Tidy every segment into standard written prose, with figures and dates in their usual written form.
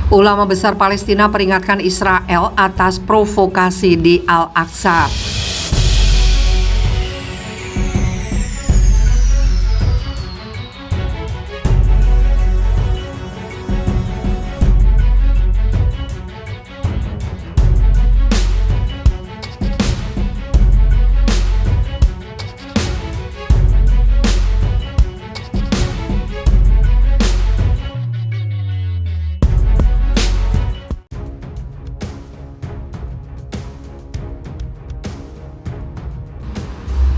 Ulama besar Palestina peringatkan Israel atas provokasi di Al-Aqsa.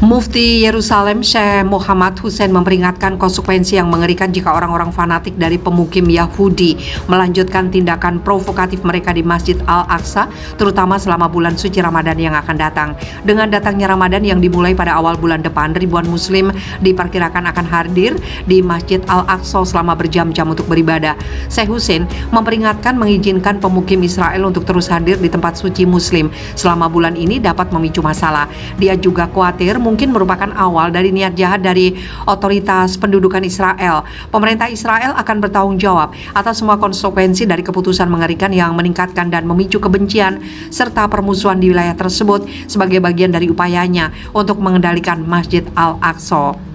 Mufti Yerusalem Syekh Muhammad Hussein memperingatkan konsekuensi yang mengerikan jika orang-orang fanatik dari pemukim Yahudi melanjutkan tindakan provokatif mereka di Masjid Al-Aqsa, terutama selama bulan suci Ramadan yang akan datang. Dengan datangnya Ramadan yang dimulai pada awal bulan depan, ribuan muslim diperkirakan akan hadir di Masjid Al-Aqsa selama berjam-jam untuk beribadah. Syekh Hussein memperingatkan mengizinkan pemukim Israel untuk terus hadir di tempat suci muslim selama bulan ini dapat memicu masalah. Dia juga khawatir mungkin merupakan awal dari niat jahat dari otoritas pendudukan Israel. Pemerintah Israel akan bertanggung jawab atas semua konsekuensi dari keputusan mengerikan yang meningkatkan dan memicu kebencian serta permusuhan di wilayah tersebut sebagai bagian dari upayanya untuk mengendalikan Masjid Al-Aqsa.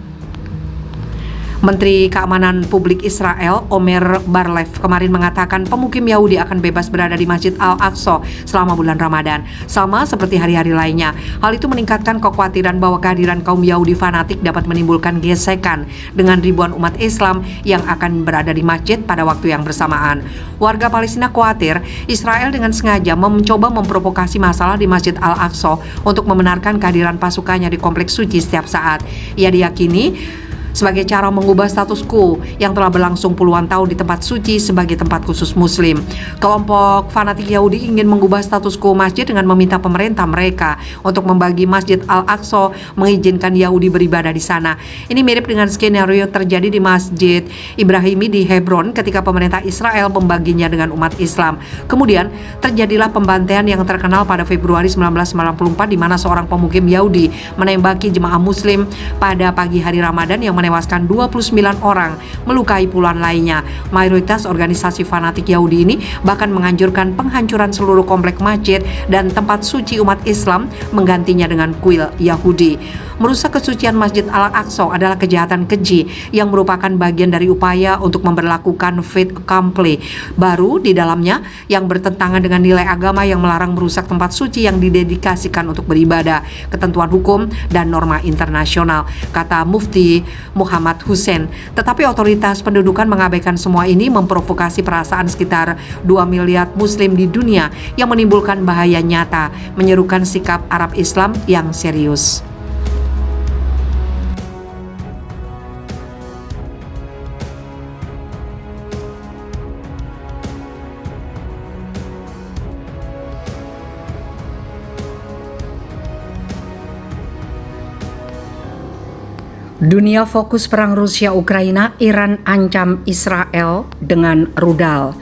Menteri Keamanan Publik Israel, Omer Barlev, kemarin mengatakan pemukim Yahudi akan bebas berada di Masjid Al-Aqsa selama bulan Ramadan, sama seperti hari-hari lainnya. Hal itu meningkatkan kekhawatiran bahwa kehadiran kaum Yahudi fanatik dapat menimbulkan gesekan dengan ribuan umat Islam yang akan berada di masjid pada waktu yang bersamaan. Warga Palestina khawatir Israel dengan sengaja mencoba memprovokasi masalah di Masjid Al-Aqsa untuk membenarkan kehadiran pasukannya di kompleks suci setiap saat. Ia diyakini sebagai cara mengubah status quo yang telah berlangsung puluhan tahun di tempat suci sebagai tempat khusus muslim. Kelompok fanatik Yahudi ingin mengubah status quo masjid dengan meminta pemerintah mereka untuk membagi Masjid Al-Aqsa, mengizinkan Yahudi beribadah di sana. Ini mirip dengan skenario yang terjadi di Masjid Ibrahimi di Hebron ketika pemerintah Israel membaginya dengan umat Islam. Kemudian terjadilah pembantaian yang terkenal pada Februari 1994 di mana seorang pemukim Yahudi menembaki jemaah muslim pada pagi hari Ramadan yang menewaskan 29 orang, melukai puluhan lainnya. Mayoritas organisasi fanatik Yahudi ini bahkan menganjurkan penghancuran seluruh komplek masjid dan tempat suci umat Islam, menggantinya dengan kuil Yahudi. Merusak kesucian Masjid Al-Aqsa adalah kejahatan keji yang merupakan bagian dari upaya untuk memberlakukan fait accompli baru di dalamnya yang bertentangan dengan nilai agama yang melarang merusak tempat suci yang didedikasikan untuk beribadah, ketentuan hukum dan norma internasional, kata Mufti Muhammad Hussein. Tetapi otoritas pendudukan mengabaikan semua ini, memprovokasi perasaan sekitar 2 miliar muslim di dunia yang menimbulkan bahaya nyata, menyerukan sikap Arab Islam yang serius. Dunia fokus perang Rusia-Ukraina, Iran ancam Israel dengan rudal.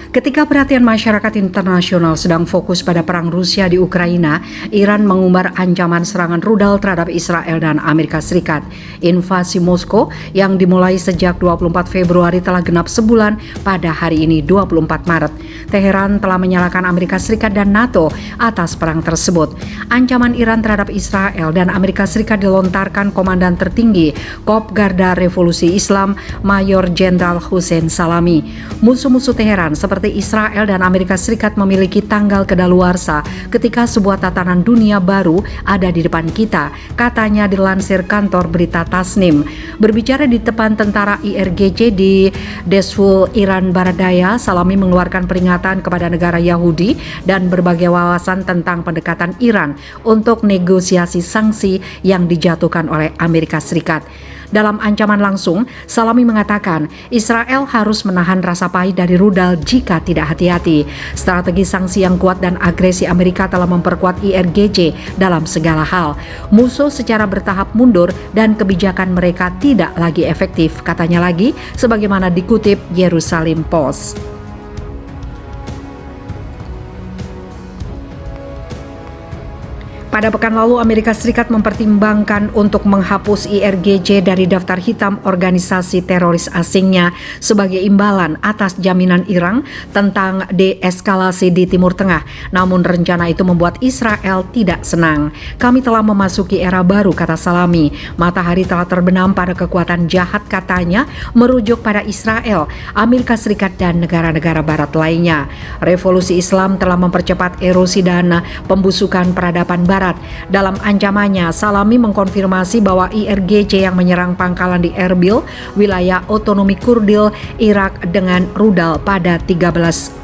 Ketika perhatian masyarakat internasional sedang fokus pada perang Rusia di Ukraina, Iran mengumbar ancaman serangan rudal terhadap Israel dan Amerika Serikat. Invasi Moskow yang dimulai sejak 24 Februari telah genap sebulan pada hari ini 24 Maret. Teheran telah menyalahkan Amerika Serikat dan NATO atas perang tersebut. Ancaman Iran terhadap Israel dan Amerika Serikat dilontarkan Komandan Tertinggi Korps Garda Revolusi Islam Mayor Jenderal Hussein Salami. Musuh-musuh Teheran seperti Israel dan Amerika Serikat memiliki tanggal kedaluarsa ketika sebuah tatanan dunia baru ada di depan kita, katanya dilansir kantor berita Tasnim. Berbicara di depan tentara IRGC di Deshul, Iran Barat Daya, Salami mengeluarkan peringatan kepada negara Yahudi dan berbagai wawasan tentang pendekatan Iran untuk negosiasi sanksi yang dijatuhkan oleh Amerika Serikat. Dalam ancaman langsung, Salami mengatakan Israel harus menahan rasa pahit dari rudal jika tidak hati-hati. Strategi sanksi yang kuat dan agresi Amerika telah memperkuat IRGC dalam segala hal. Musuh secara bertahap mundur dan kebijakan mereka tidak lagi efektif, katanya lagi, sebagaimana dikutip Jerusalem Post. Pada pekan lalu, Amerika Serikat mempertimbangkan untuk menghapus IRGC dari daftar hitam organisasi teroris asingnya sebagai imbalan atas jaminan Iran tentang deeskalasi di Timur Tengah. Namun rencana itu membuat Israel tidak senang. Kami telah memasuki era baru, kata Salami. Matahari telah terbenam pada kekuatan jahat, katanya, merujuk pada Israel, Amerika Serikat, dan negara-negara barat lainnya. Revolusi Islam telah mempercepat erosi dan pembusukan peradaban barat. Dalam ancamannya, Salami mengkonfirmasi bahwa IRGC yang menyerang pangkalan di Erbil, wilayah otonomi Kurdil, Irak dengan rudal pada 13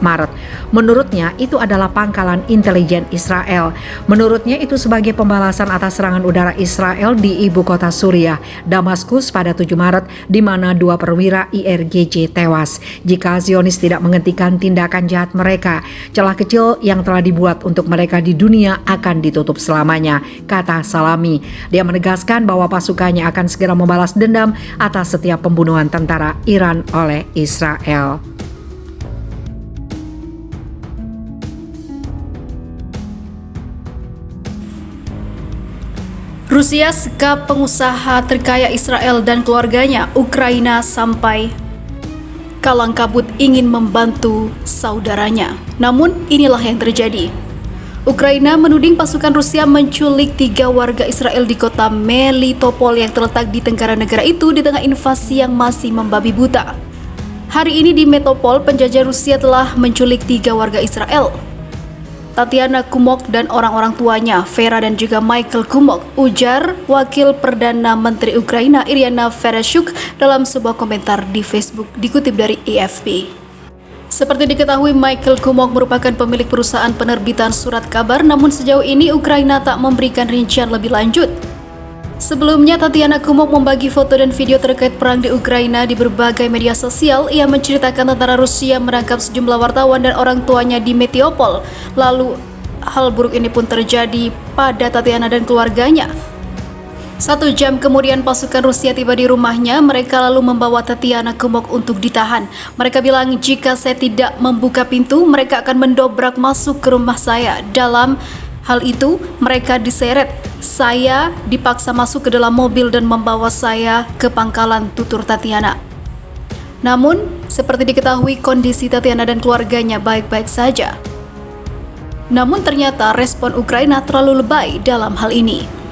Maret. Menurutnya, itu adalah pangkalan intelijen Israel. Menurutnya, itu sebagai pembalasan atas serangan udara Israel di ibu kota Suriah, Damaskus pada 7 Maret, di mana 2 perwira IRGC tewas. Jika Zionis tidak menghentikan tindakan jahat mereka, celah kecil yang telah dibuat untuk mereka di dunia akan ditutup selamanya, kata Salami. Dia menegaskan bahwa pasukannya akan segera membalas dendam atas setiap pembunuhan tentara Iran oleh Israel. Rusia sekap pengusaha terkaya Israel dan keluarganya. Ukraina sampai kalang kabut ingin membantu saudaranya. Namun inilah yang terjadi. Ukraina menuding pasukan Rusia menculik 3 warga Israel di kota Melitopol yang terletak di tenggara negara itu di tengah invasi yang masih membabi buta. Hari ini di Melitopol, penjajah Rusia telah menculik 3 warga Israel. Tatiana Kumok dan orang-orang tuanya, Vera dan juga Michael Kumok, ujar Wakil Perdana Menteri Ukraina Iryna Vereshchuk dalam sebuah komentar di Facebook dikutip dari AFP. Seperti diketahui, Michael Kumok merupakan pemilik perusahaan penerbitan surat kabar, namun sejauh ini Ukraina tak memberikan rincian lebih lanjut. Sebelumnya, Tatiana Kumok membagi foto dan video terkait perang di Ukraina di berbagai media sosial. Ia menceritakan tentara Rusia menangkap sejumlah wartawan dan orang tuanya di Melitopol. Lalu, hal buruk ini pun terjadi pada Tatiana dan keluarganya. 1 jam kemudian pasukan Rusia tiba di rumahnya. Mereka lalu membawa Tatiana Kumok untuk ditahan. Mereka bilang, jika saya tidak membuka pintu, mereka akan mendobrak masuk ke rumah saya. Dalam hal itu, mereka diseret. Saya dipaksa masuk ke dalam mobil dan membawa saya ke pangkalan, tutur Tatiana. Namun, seperti diketahui, kondisi Tatiana dan keluarganya baik-baik saja. Namun ternyata respon Ukraina terlalu lebay dalam hal ini.